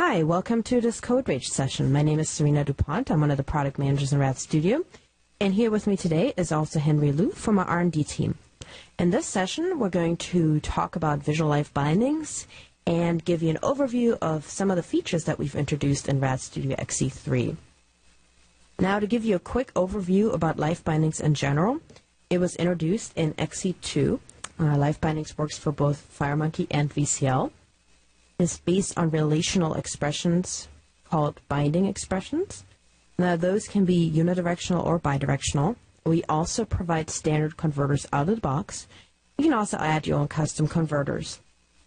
Hi, welcome to this CodeRage session. My name is Sarina DuPont. I'm one of the product managers in Rad Studio. And here with me today is also Henry Liu from our R&D team. In this session, we're going to talk about Visual LiveBindings and give you an overview of some of the features that we've introduced in Rad Studio XE3. Now, to give you a quick overview about LiveBindings in general, it was introduced in XE2. LiveBindings works for both FireMonkey and VCL. It's based on relational expressions called binding expressions. Now, those can be unidirectional or bidirectional. We also provide standard converters out of the box. You can also add your own custom converters.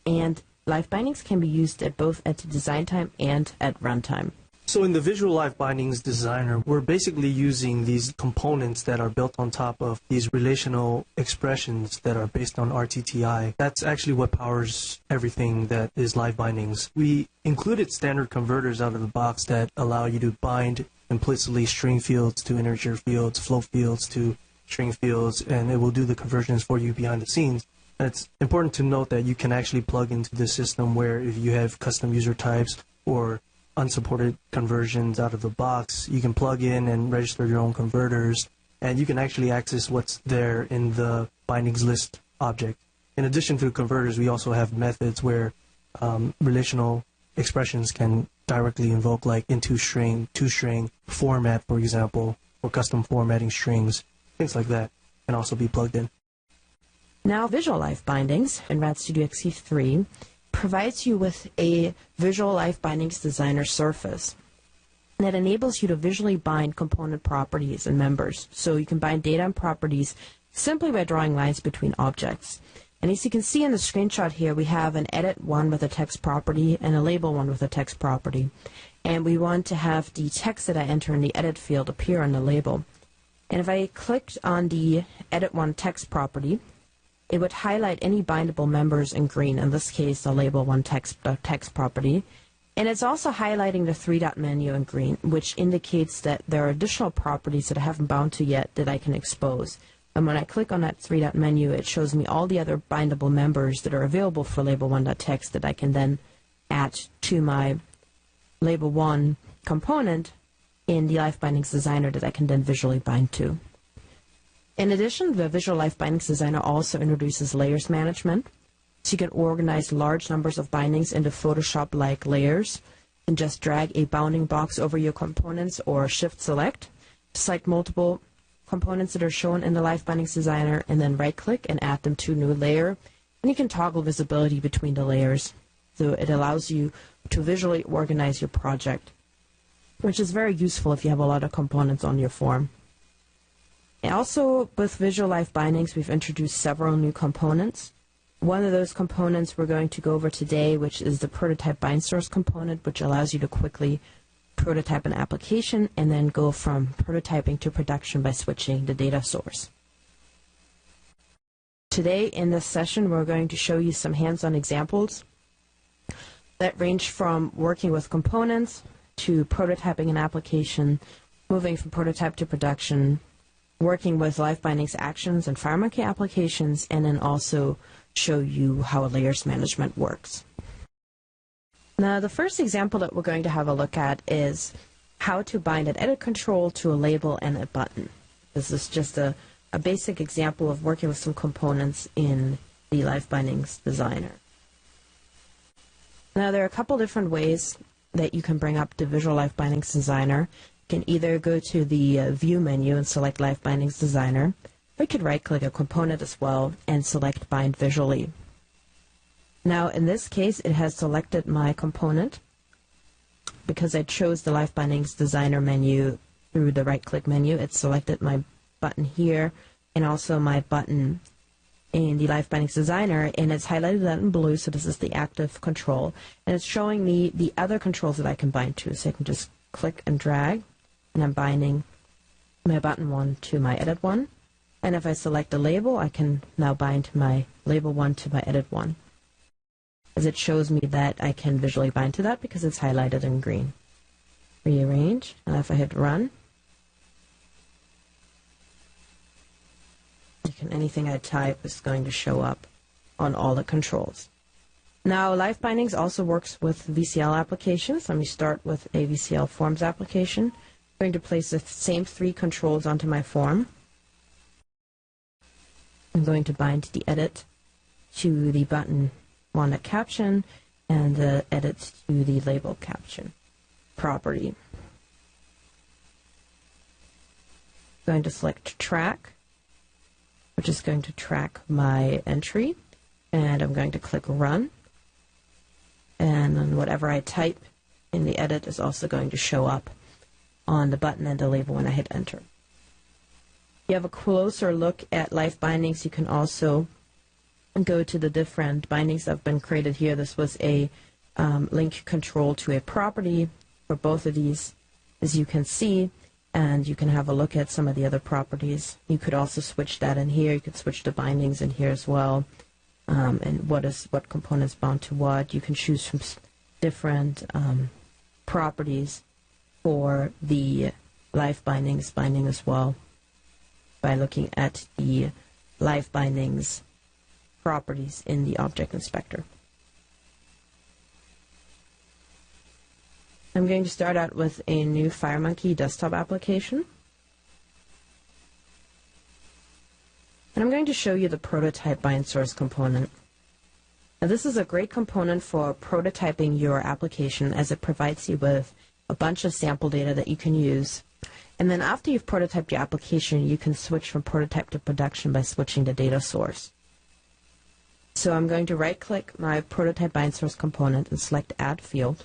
And LiveBindings can be used at both at design time and at runtime. So in the Visual LiveBindings Designer, we're basically using these components that are built on top of these relational expressions that are based on RTTI. That's actually what powers everything that is LiveBindings. We included standard converters out of the box that allow you to bind implicitly string fields to integer fields, float fields to string fields, and it will do the conversions for you behind the scenes. And it's important to note that you can actually plug into the system where if you have custom user types or unsupported conversions out of the box, you can plug in and register your own converters, and you can actually access what's there in the bindings list object. In addition to converters, we also have methods where relational expressions can directly invoke, like into-string, to-string, format, for example, or custom formatting strings, things like that can also be plugged in. Now, Visual LiveBindings in Rad Studio XE3 provides you with a Visual LiveBindings Designer surface that enables you to visually bind component properties and members. So you can bind data and properties simply by drawing lines between objects. And as you can see in the screenshot here, we have an edit one with a text property and a label one with a text property. And we want to have the text that I enter in the edit field appear on the label. And if I clicked on the edit one text property, it would highlight any bindable members in green, in this case the label one text property. And it's also highlighting the three-dot menu in green, which indicates that there are additional properties that I haven't bound to yet that I can expose. And when I click on that three-dot menu, it shows me all the other bindable members that are available for label one.txt that I can then add to my label one component in the LiveBindings Designer that I can then visually bind to. In addition, the Visual LiveBindings Designer also introduces layers management. So you can organize large numbers of bindings into Photoshop-like layers and just drag a bounding box over your components or shift-select. Select multiple components that are shown in the LiveBindings Designer and then right-click and add them to a new layer. And you can toggle visibility between the layers. So it allows you to visually organize your project, which is very useful if you have a lot of components on your form. And also, with Visual LiveBindings, we've introduced several new components. One of those components we're going to go over today, which is the prototype bind source component, which allows you to quickly prototype an application and then go from prototyping to production by switching the data source. Today, in this session, we're going to show you some hands-on examples that range from working with components to prototyping an application, moving from prototype to production, working with LiveBindings actions and FireMonkey applications, and then also show you how layers management works. Now, the first example that we're going to have a look at is how to bind an edit control to a label and a button. This is just a basic example of working with some components in the LiveBindings Designer. Now, there are a couple different ways that you can bring up the Visual LiveBindings Designer. You can either go to the View menu and select LiveBindings Designer, or you could right-click a component as well and select Bind Visually. Now, in this case, it has selected my component because I chose the LiveBindings Designer menu through the right-click menu. It selected my button here and also my button in the LiveBindings Designer, and it's highlighted that in blue, so this is the active control. And it's showing me the other controls that I can bind to, so I can just click and drag. And I'm binding my button 1 to my edit 1. And if I select a label, I can now bind my label 1 to my edit 1. As it shows me that I can visually bind to that because it's highlighted in green. Rearrange, and if I hit run, anything I type is going to show up on all the controls. Now, LiveBindings also works with VCL applications. Let me start with a VCL Forms application. I'm going to place the same 3 controls onto my form. I'm going to bind the edit to the button wanted caption and the edit to the label caption property. I'm going to select track, which is going to track my entry, and I'm going to click run. And then whatever I type in the edit is also going to show up on the button and the label when I hit enter. If you have a closer look at LiveBindings, you can also go to the different bindings that have been created here. This was a link control to a property for both of these, as you can see, and you can have a look at some of the other properties. You could also switch that in here. You could switch the bindings in here as well. And what components bound to what. You can choose from different properties for the LiveBindings binding as well by looking at the LiveBindings properties in the Object Inspector. I'm going to start out with a new FireMonkey desktop application. And I'm going to show you the prototype bind source component. Now, this is a great component for prototyping your application, as it provides you with a bunch of sample data that you can use. And then after you've prototyped your application, you can switch from prototype to production by switching the data source. So I'm going to right-click my prototype bind source component and select Add Field.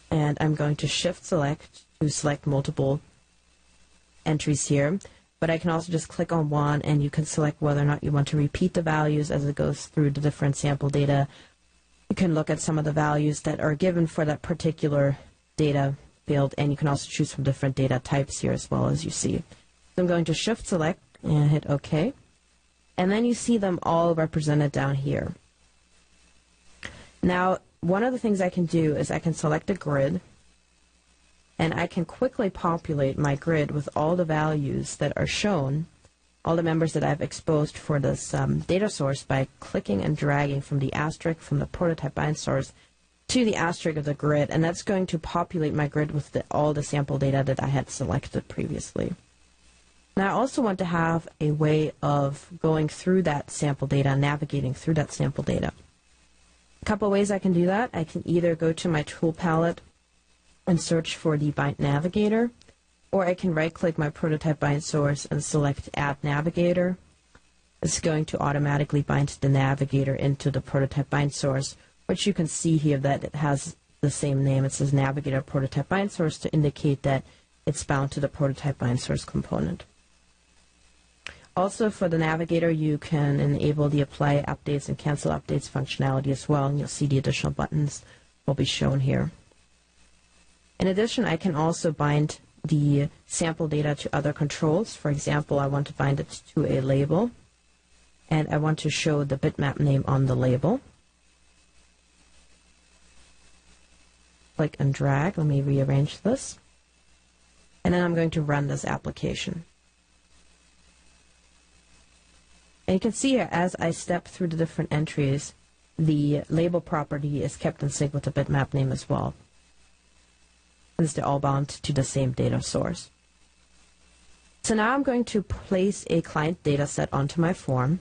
And I'm going to Shift Select to select multiple entries here. But I can also just click on one, and you can select whether or not you want to repeat the values as it goes through the different sample data. You can look at some of the values that are given for that particular data field, and you can also choose from different data types here as well, as you see. So I'm going to Shift Select and hit OK. And then you see them all represented down here. Now, one of the things I can do is I can select a grid, and I can quickly populate my grid with all the values that are shown, all the members that I've exposed for this data source, by clicking and dragging from the asterisk from the prototype bind source to the asterisk of the grid, and that's going to populate my grid with all the sample data that I had selected previously. Now, I also want to have a way of going through that sample data, navigating through that sample data. A couple ways I can do that. I can either go to my tool palette and search for the Bind Navigator, or I can right-click my prototype bind source and select Add Navigator. It's going to automatically bind the navigator into the prototype bind source, which you can see here that it has the same name. It says Navigator Prototype Bind Source to indicate that it's bound to the prototype bind source component. Also, for the navigator, you can enable the Apply Updates and Cancel Updates functionality as well, and you'll see the additional buttons will be shown here. In addition, I can also bind the sample data to other controls. For example, I want to bind it to a label, and I want to show the bitmap name on the label. Click and drag. Let me rearrange this. And then I'm going to run this application. And you can see here, as I step through the different entries, the label property is kept in sync with the bitmap name as well, since they're all bound to the same data source. So now I'm going to place a client data set onto my form,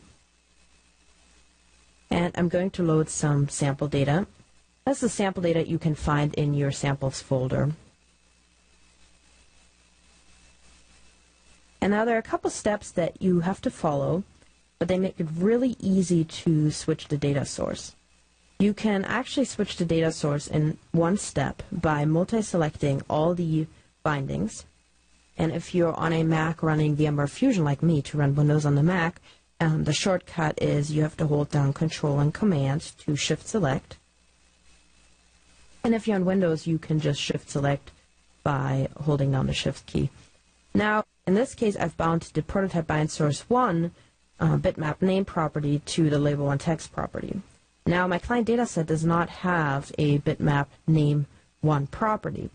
and I'm going to load some sample data. That's the sample data you can find in your samples folder. And now there are a couple steps that you have to follow, but they make it really easy to switch the data source. You can actually switch the data source in one step by multi-selecting all the bindings. And if you're on a Mac running VMware Fusion like me, to run Windows on the Mac, the shortcut is you have to hold down Control and Command to Shift Select. And if you're on Windows, you can just Shift Select by holding down the Shift key. Now, in this case, I've bound the prototype bind source 1 bitmap name property to the label 1 text property. Now, my client dataset does not have a bitmap name 1 property.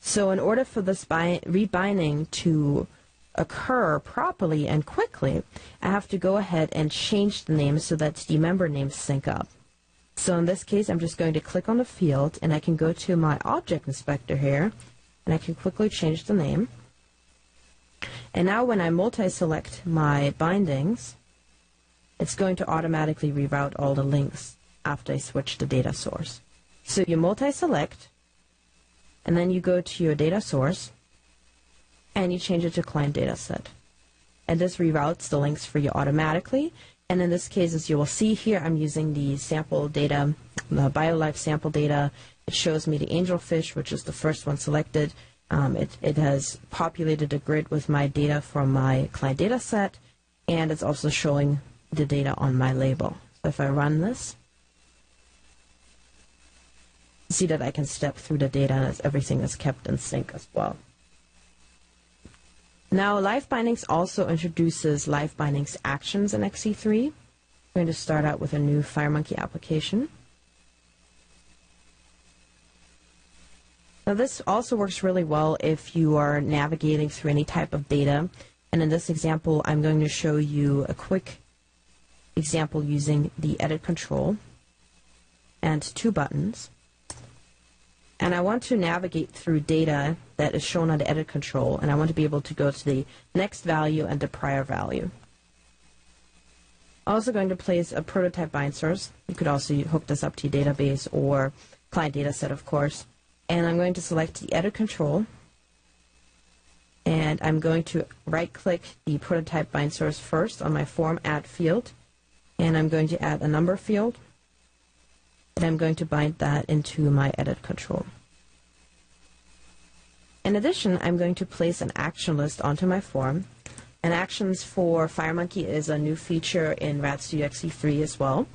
So in order for this rebinding to occur properly and quickly, I have to go ahead and change the name so that the member names sync up. So in this case, I'm just going to click on the field, and I can go to my object inspector here, and I can quickly change the name. And now when I multi-select my bindings, it's going to automatically reroute all the links after I switch the data source. So you multi-select, and then you go to your data source, and you change it to ClientDataSet. And this reroutes the links for you automatically. And in this case, as you will see here, I'm using the sample data, the BioLife sample data. It shows me the angelfish, which is the first one selected. It has populated a grid with my data from my ClientDataSet, and it's also showing the data on my label. So if I run this, you see that I can step through the data, and everything is kept in sync as well. Now, LiveBindings also introduces LiveBindings actions in XE3. I'm going to start out with a new FireMonkey application. Now, this also works really well if you are navigating through any type of data. And in this example, I'm going to show you a quick example using the edit control and two buttons. And I want to navigate through data that is shown on the edit control, and I want to be able to go to the next value and the prior value. I'm also going to place a prototype bind source. You could also hook this up to your database or ClientDataSet, of course. And I'm going to select the edit control, and I'm going to right-click the prototype bind source first on my form add field, and I'm going to add a number field. And I'm going to bind that into my edit control. In addition, I'm going to place an action list onto my form. And actions for FireMonkey is a new feature in RAD Studio XE3 as well.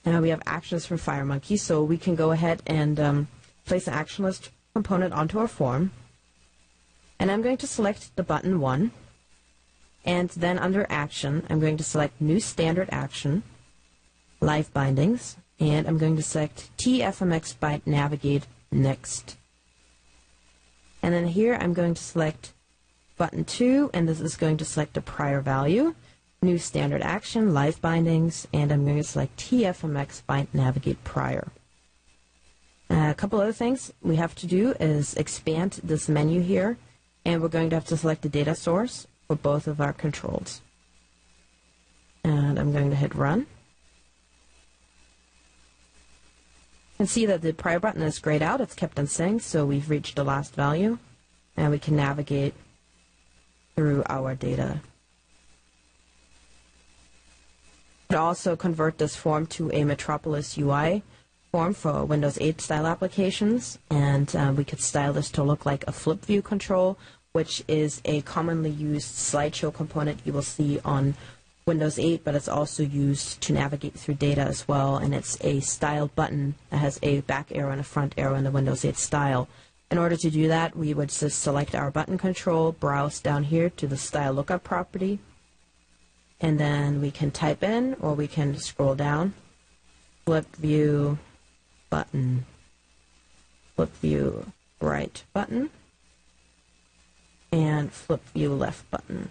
And we have actions for FireMonkey, so we can go ahead and place an action list component onto our form. And I'm going to select the button 1. And then under action, I'm going to select new standard action, LiveBindings. And I'm going to select TFMX bind navigate next. And then here I'm going to select button 2, and this is going to select a prior value, new standard action, LiveBindings, and I'm going to select TFMX bind navigate prior. A couple other things we have to do is expand this menu here, and we're going to have to select the data source for both of our controls. And I'm going to hit run. You can see that the prior button is grayed out. It's kept in sync, so we've reached the last value, and we can navigate through our data. We could also convert this form to a Metropolis UI form for Windows 8 style applications, and we could style this to look like a flip view control, which is a commonly used slideshow component you will see on Windows 8, but it's also used to navigate through data as well, and it's a style button that has a back arrow and a front arrow in the Windows 8 style. In order to do that, we would just select our button control, browse down here to the style lookup property, and then we can type in, or we can scroll down, flip view button, flip view right button, and flip view left button.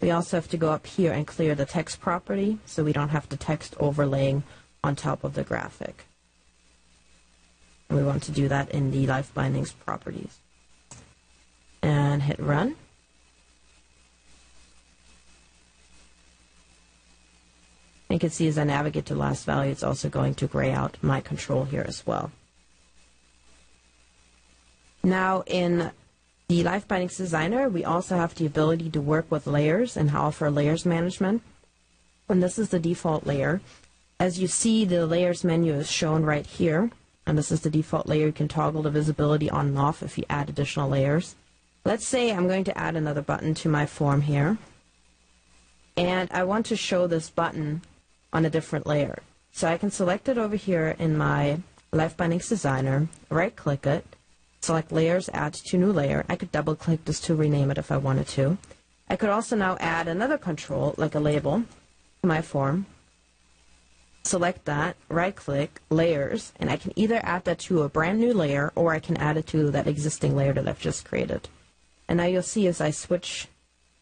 We also have to go up here and clear the text property so we don't have the text overlaying on top of the graphic. And we want to do that in the LiveBindings properties. And hit run. You can see as I navigate to the last value, it's also going to gray out my control here as well. Now in the LiveBindings Designer, we also have the ability to work with layers and offer layers management. And this is the default layer. As you see, the layers menu is shown right here. And this is the default layer. You can toggle the visibility on and off if you add additional layers. Let's say I'm going to add another button to my form here. And I want to show this button on a different layer. So I can select it over here in my LiveBindings Designer, right-click it, select layers, add to new layer. I could double click this to rename it if I wanted to. I could also now add another control, like a label, to my form. select that, right-click, layers, and I can either add that to a brand new layer or I can add it to that existing layer that I've just created. And now you'll see as I switch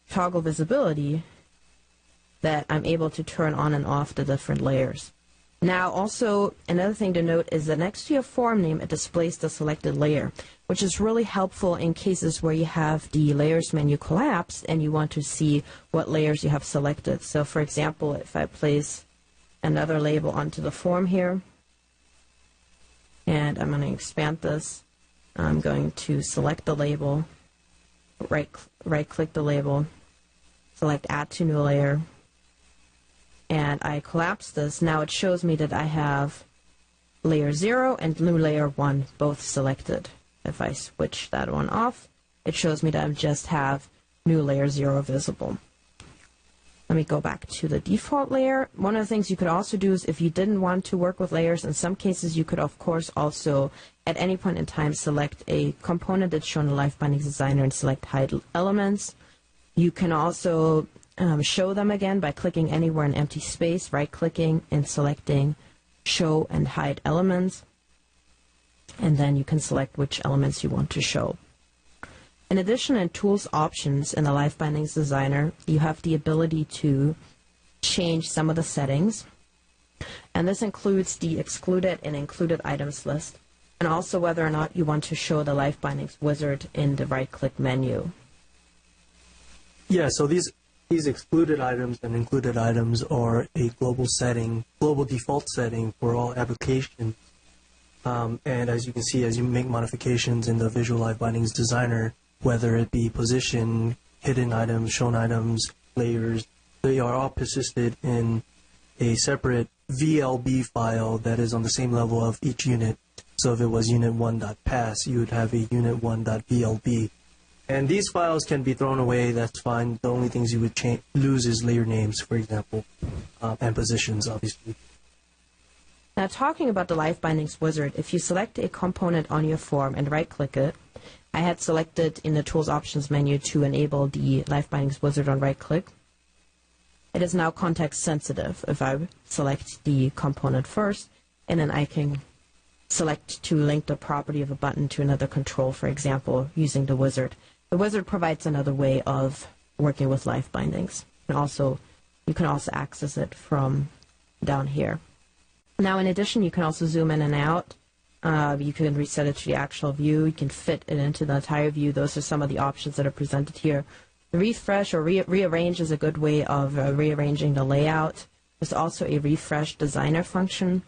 toggle visibility that I'm able to turn on and off the different layers. Now also, another thing to note is that next to your form name, it displays the selected layer, which is really helpful in cases where you have the layers menu collapsed and you want to see what layers you have selected. So for example, if I place another label onto the form here, and I'm going to expand this, I'm going to select the label, right-click the label, select Add to New Layer, and I collapse this. Now it shows me that I have layer 0 and new layer 1 both selected. If I switch that one off, it shows me that I just have new layer 0 visible. Let me go back to the default layer. One of the things you could also do is if you didn't want to work with layers, in some cases you could of course also at any point in time select a component that's shown in LiveBindings Designer and select hide elements. You can also show them again by clicking anywhere in empty space, right-clicking and selecting show and hide elements, and then you can select which elements you want to show. In addition, in Tools Options in the LiveBindings Designer, you have the ability to change some of the settings, and this includes the excluded and included items list, and also whether or not you want to show the LiveBindings wizard in the right-click menu. Yeah, so these excluded items and included items are a global setting, global default setting for all applications. And as you can see, as you make modifications in the Visual LiveBindings Designer, whether it be position, hidden items, shown items, layers, they are all persisted in a separate VLB file that is on the same level of each unit. So if it was unit1.pass, you would have a unit1.VLB. And these files can be thrown away, that's fine. The only things you would lose is layer names, for example, and positions, obviously. Now talking about the LiveBindings wizard, if you select a component on your form and right-click it, I had selected in the Tools Options menu to enable the LiveBindings wizard on right-click. It is now context sensitive. If I select the component first, and then I can select to link the property of a button to another control, for example, using the wizard. The wizard provides another way of working with LiveBindings. And you can also access it from down here. Now, in addition, you can also zoom in and out. You can reset it to the actual view. You can fit it into the entire view. Those are some of the options that are presented here. The refresh or rearrange is a good way of rearranging the layout. There's also a refresh designer function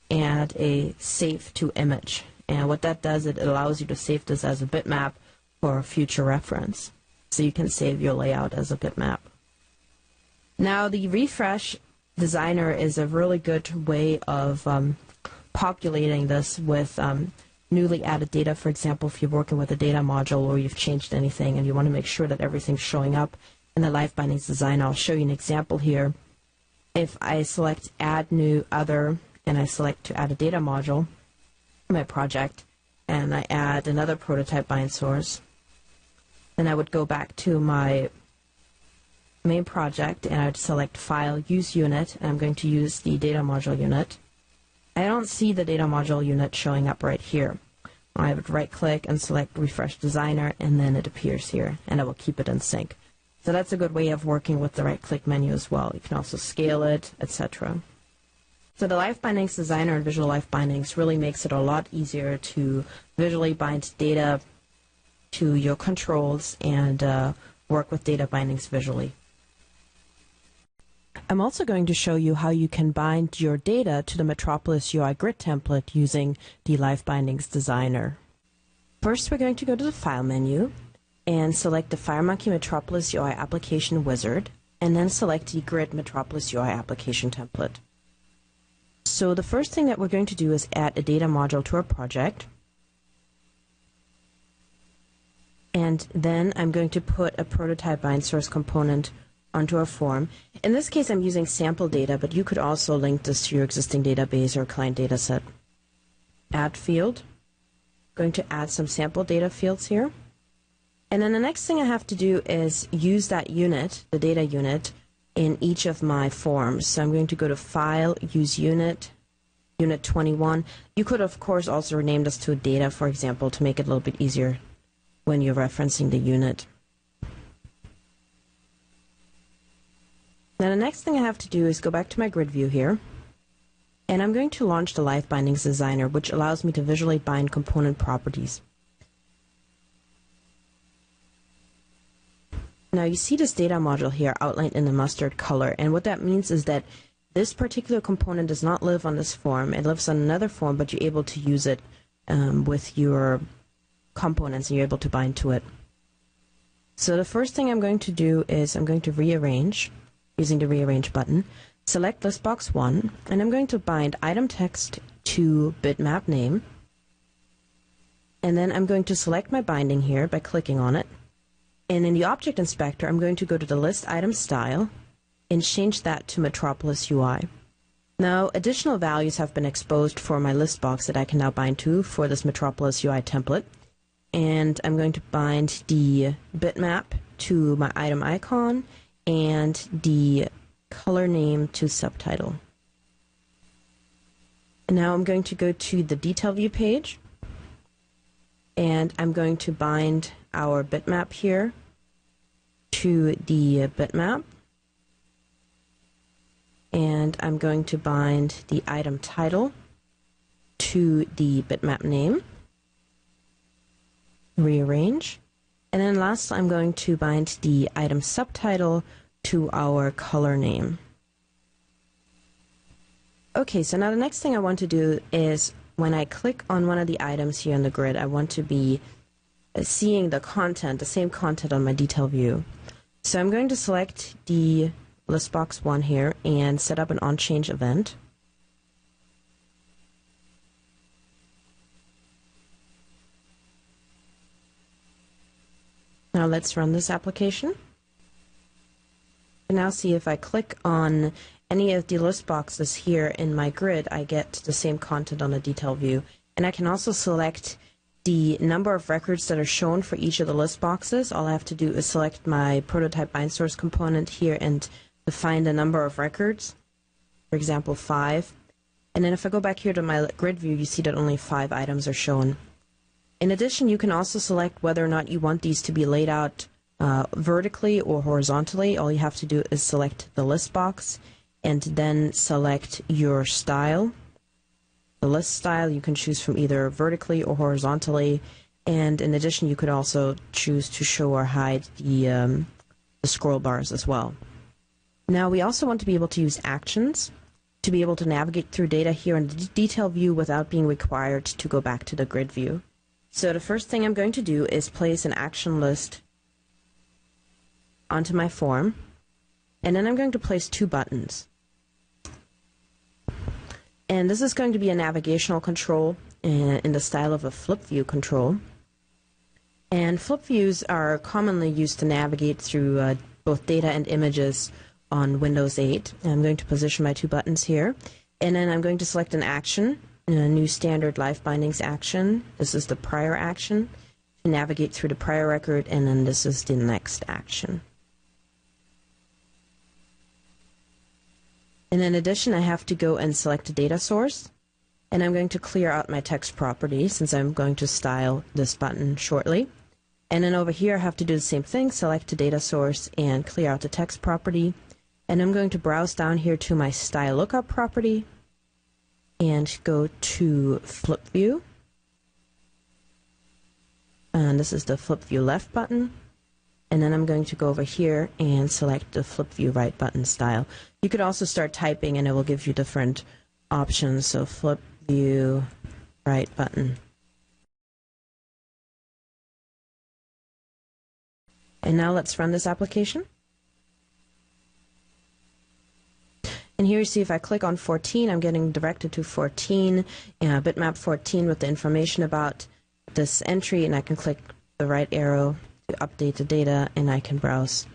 and a save to image. And what that does, it allows you to save this as a bitmap for future reference. So you can save your layout as a bitmap. Now, the refresh designer is a really good way of populating this with newly added data. For example, if you're working with a data module or you've changed anything and you want to make sure that everything's showing up in the LiveBindings design, I'll show you an example here. If I select Add New Other and I select to add a data module in my project and I add another prototype bind source, then I would go back to my main project and I would select File, Use Unit, and I'm going to use the data module unit. I don't see the data module unit showing up right here. I would right-click and select Refresh Designer, and then it appears here, and I will keep it in sync. So that's a good way of working with the right-click menu as well. You can also scale it, etc. So the LiveBindings Designer and Visual LiveBindings really makes it a lot easier to visually bind data to your controls and work with data bindings visually. I'm also going to show you how you can bind your data to the Metropolis UI grid template using the LiveBindings Designer. First, we're going to go to the File menu and select the FireMonkey Metropolis UI Application Wizard, and then select the Grid Metropolis UI Application Template. So the first thing that we're going to do is add a data module to our project. And then I'm going to put a prototype bind source component onto our form. In this case, I'm using sample data, but you could also link this to your existing database or client dataset. Add field. Going to add some sample data fields here. And then the next thing I have to do is use that unit, the data unit, in each of my forms. So I'm going to go to File, Use Unit, Unit 21. You could, of course, also rename this to data, for example, to make it a little bit easier when you're referencing the unit. Now the next thing I have to do is go back to my grid view here, and I'm going to launch the LiveBindings Designer, which allows me to visually bind component properties. Now you see this data module here outlined in the mustard color, and what that means is that this particular component does not live on this form. It lives on another form, but you're able to use it with your components, and you're able to bind to it. So the first thing I'm going to do is I'm going to rearrange using the Rearrange button. Select listbox 1, and I'm going to bind item text to bitmap name. And then I'm going to select my binding here by clicking on it. And in the Object Inspector, I'm going to go to the List Item Style and change that to Metropolis UI. Now, additional values have been exposed for my list box that I can now bind to for this Metropolis UI template. And I'm going to bind the bitmap to my item icon and the color name to subtitle. And now I'm going to go to the Detail View page, and I'm going to bind our bitmap here to the bitmap, and I'm going to bind the item title to the bitmap name, rearrange, and then last I'm going to bind the item subtitle to our color name. Okay, so now the next thing I want to do is when I click on one of the items here on the grid, I want to be seeing the content, the same content on my detail view. So I'm going to select the listbox 1 here and set up an onChange event. Now let's run this application. And now see if I click on any of the list boxes here in my grid, I get the same content on the detail view. And I can also select the number of records that are shown for each of the list boxes. All I have to do is select my prototype bind source component here and define the number of records, for example 5. And then if I go back here to my grid view, you see that only 5 items are shown. In addition, you can also select whether or not you want these to be laid out vertically or horizontally. All you have to do is select the list box and then select your style. The list style you can choose from either vertically or horizontally, and in addition you could also choose to show or hide the scroll bars as well. Now we also want to be able to use actions to be able to navigate through data here in the detail view without being required to go back to the grid view. So the first thing I'm going to do is place an action list onto my form, and then I'm going to place 2 buttons. And this is going to be a navigational control in the style of a flip view control. And flip views are commonly used to navigate through both data and images on Windows 8. And I'm going to position my 2 buttons here. And then I'm going to select an action, a new standard LiveBindings action. This is the prior action to navigate through the prior record, and then this is the next action. And in addition, I have to go and select a data source, and I'm going to clear out my text property since I'm going to style this button shortly. And then over here I have to do the same thing, select a data source and clear out the text property. And I'm going to browse down here to my style lookup property and go to flip view. And this is the flip view left button. And then I'm going to go over here and select the flip view right button style. You could also start typing and it will give you different options. So flip view right button. And now let's run this application. And here you see if I click on 14, I'm getting directed to 14, bitmap 14 with the information about this entry, and I can click the right arrow to update the data, and I can browse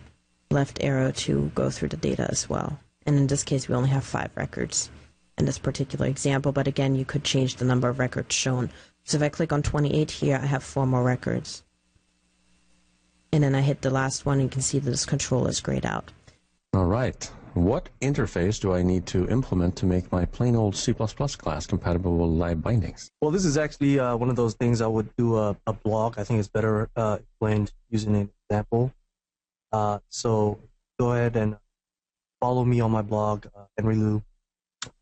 left arrow to go through the data as well. And in this case, we only have 5 records in this particular example, but again, you could change the number of records shown. So if I click on 28 here, I have 4 more records. And then I hit the last one, and you can see that this control is grayed out. All right. What interface do I need to implement to make my plain old C++ class compatible with LiveBindings? Well, this is actually one of those things I would do a blog. I think it's better explained using an example. So go ahead and follow me on my blog, Henry Liu.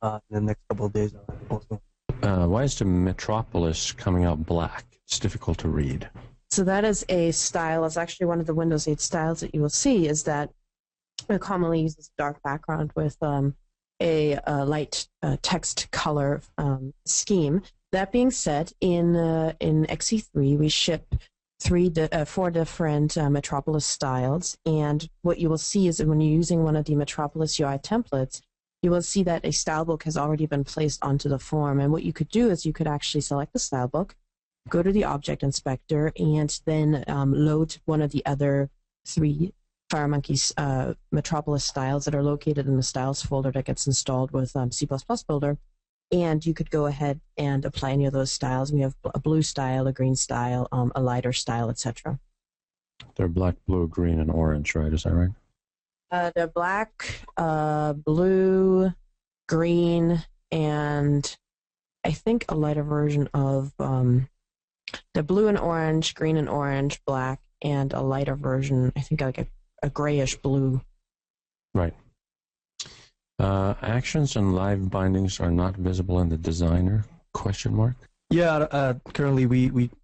In the next couple of days, I'll post it. Why is the Metropolis coming out black? It's difficult to read. So that is a style. It's actually one of the Windows 8 styles that you will see is that it commonly uses a dark background with a light text color scheme. That being said, in XE3 we ship 4 different Metropolis styles, and what you will see is that when you're using one of the Metropolis UI templates, you will see that a stylebook has already been placed onto the form. And what you could do is you could actually select the stylebook, go to the object inspector, and then load one of the other 3 FireMonkey Metropolis styles that are located in the styles folder that gets installed with C++ Builder. And you could go ahead and apply any of those styles. We have a blue style, a green style, a lighter style, etc. They're black, blue, green, and orange, right? Is that right? They're black, blue, green, and I think a lighter version of the blue and orange, green and orange, black, and a lighter version, I think like a grayish blue. Right. Actions and live bindings are not visible in the designer? Question mark. Yeah, currently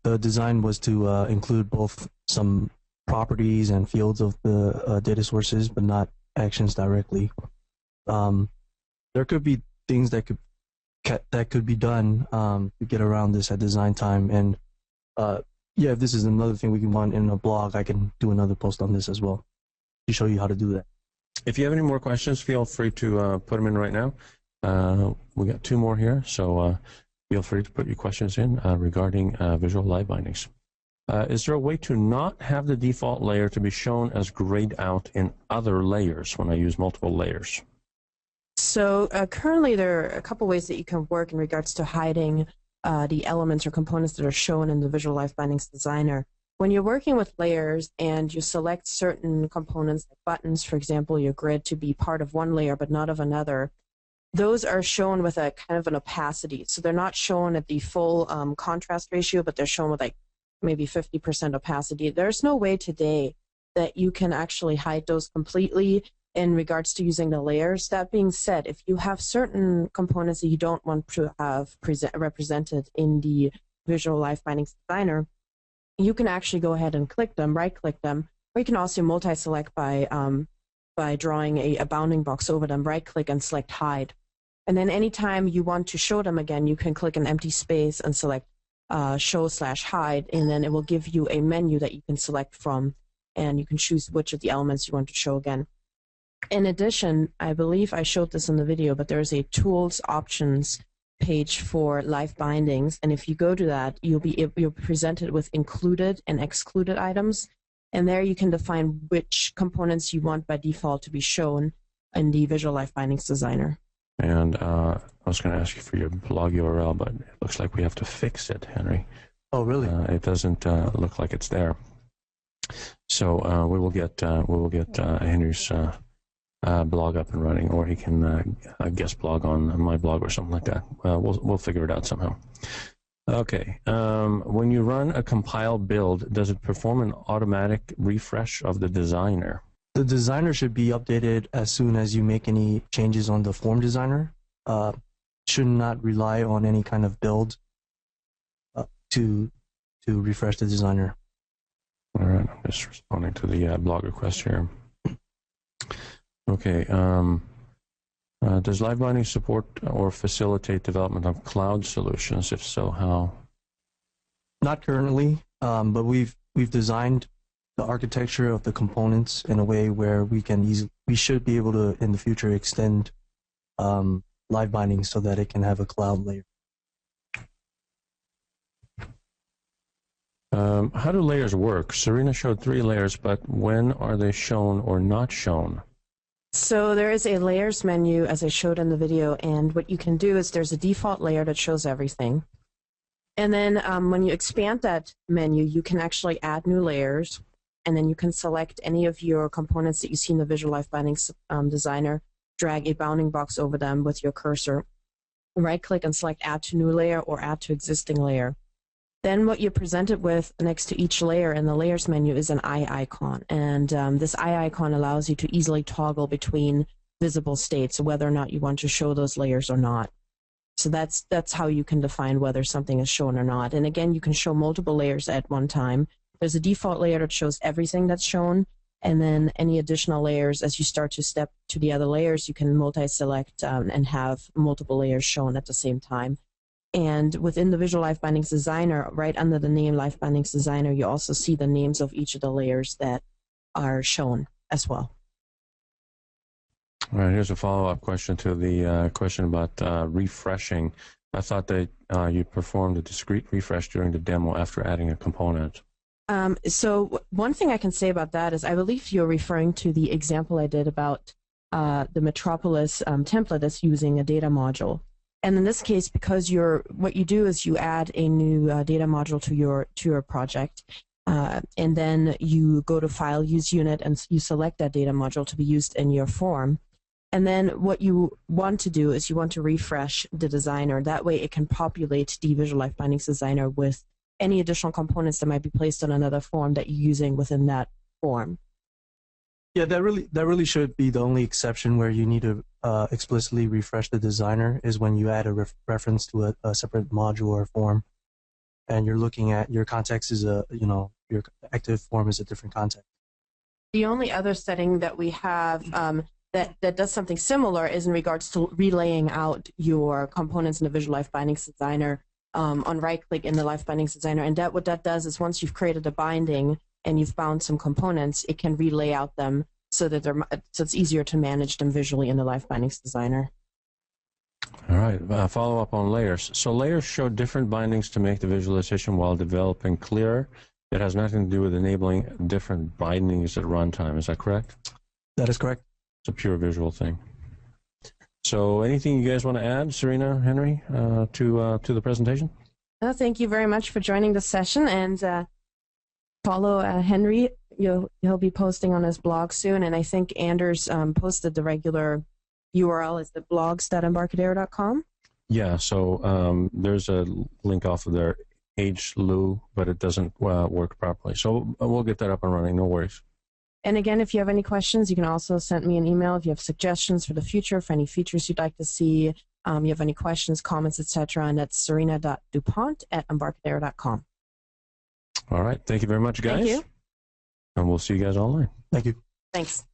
the design was to include both some properties and fields of the data sources, but not actions directly. There could be things that could be done to get around this at design time. And yeah, if this is another thing we can want in a blog, I can do another post on this as well to show you how to do that. If you have any more questions, feel free to put them in right now. We got 2 more here, so feel free to put your questions in regarding Visual LiveBindings. Is there a way to not have the default layer to be shown as grayed out in other layers when I use multiple layers? So currently there are a couple ways that you can work in regards to hiding the elements or components that are shown in the Visual LiveBindings designer. When you're working with layers and you select certain components, like buttons, for example, your grid to be part of one layer but not of another, those are shown with a kind of an opacity. So they're not shown at the full contrast ratio, but they're shown with like maybe 50% opacity. There's no way today that you can actually hide those completely in regards to using the layers. That being said, if you have certain components that you don't want to have represented in the Visual LiveBindings designer, you can actually go ahead and click them, right-click them, or you can also multi-select by drawing a bounding box over them, right-click and select hide. And then anytime you want to show them again, you can click an empty space and select show/hide, and then it will give you a menu that you can select from, and you can choose which of the elements you want to show again. In addition, I believe I showed this in the video, but there's a Tools Options page for LiveBindings, and if you go to that, you'll be presented with included and excluded items, and there you can define which components you want by default to be shown in the Visual LiveBindings designer. And I was going to ask you for your blog URL, but it looks like we have to fix it, Henry. Oh, really? It doesn't look like it's there. So we will get Henry's blog up and running, or he can guest blog on my blog or something like that. We'll figure it out somehow. Okay. When you run a compile build, does it perform an automatic refresh of the designer? The designer should be updated as soon as you make any changes on the form designer. Should not rely on any kind of build to refresh the designer. All right, I'm just responding to the blog request here. Okay. Does LiveBinding support or facilitate development of cloud solutions? If so, how? Not currently, but we've designed the architecture of the components in a way where we should be able to in the future extend LiveBinding so that it can have a cloud layer. How do layers work? Sarina showed 3 layers, but when are they shown or not shown? So there is a layers menu, as I showed in the video, and what you can do is there's a default layer that shows everything. And then when you expand that menu, you can actually add new layers. and then you can select any of your components that you see in the Visual LiveBindings designer, drag a bounding box over them with your cursor, right-click and select Add to New Layer or Add to Existing Layer. Then what you're presented with next to each layer in the Layers menu is an eye icon, and this eye icon allows you to easily toggle between visible states, whether or not you want to show those layers or not. So that's how you can define whether something is shown or not. And again, you can show multiple layers at one time. There's a default layer that shows everything that's shown, and then any additional layers, as you start to step to the other layers, you can multi-select and have multiple layers shown at the same time. And within the Visual LiveBindings Designer, right under the name LiveBindings Designer, you also see the names of each of the layers that are shown as well. All right, here's a follow-up question to the question about refreshing. I thought that you performed a discrete refresh during the demo after adding a component. So one thing I can say about that is I believe you're referring to the example I did about the Metropolis template that's using a data module. And in this case, because what you do is you add a new data module to your project, and then you go to File, Use Unit, and you select that data module to be used in your form. And then what you want to do is you want to refresh the designer. That way it can populate the Visual LiveBindings Designer with any additional components that might be placed on another form that you're using within that form. Yeah, that really should be the only exception where you need to explicitly refresh the designer is when you add a reference to a separate module or form, and you're looking at your context is your active form is a different context. The only other setting that we have that does something similar is in regards to relaying out your components in the Visual LiveBindings Designer on right-click in the LiveBindings Designer, and what that does is once you've created a binding and you've bound some components, it can relay out them so that it's easier to manage them visually in the LiveBindings Designer. All right, follow up on layers. So layers show different bindings to make the visualization while developing clearer. It has nothing to do with enabling different bindings at runtime. Is that correct? That is correct. It's a pure visual thing. So anything you guys want to add, Sarina, Henry, to the presentation? Thank you very much for joining the session, and follow Henry. He'll be posting on his blog soon, and I think Anders posted the regular URL. Is it blogs.embarcadero.com? Yeah, so there's a link off of there, HLU, but it doesn't work properly. So we'll get that up and running, no worries. And again, if you have any questions, you can also send me an email if you have suggestions for the future, for any features you'd like to see, you have any questions, comments, etc., and that's sarina.dupont@embarcadero.com. All right. Thank you very much, guys. Thank you. And we'll see you guys online. Thank you. Thanks.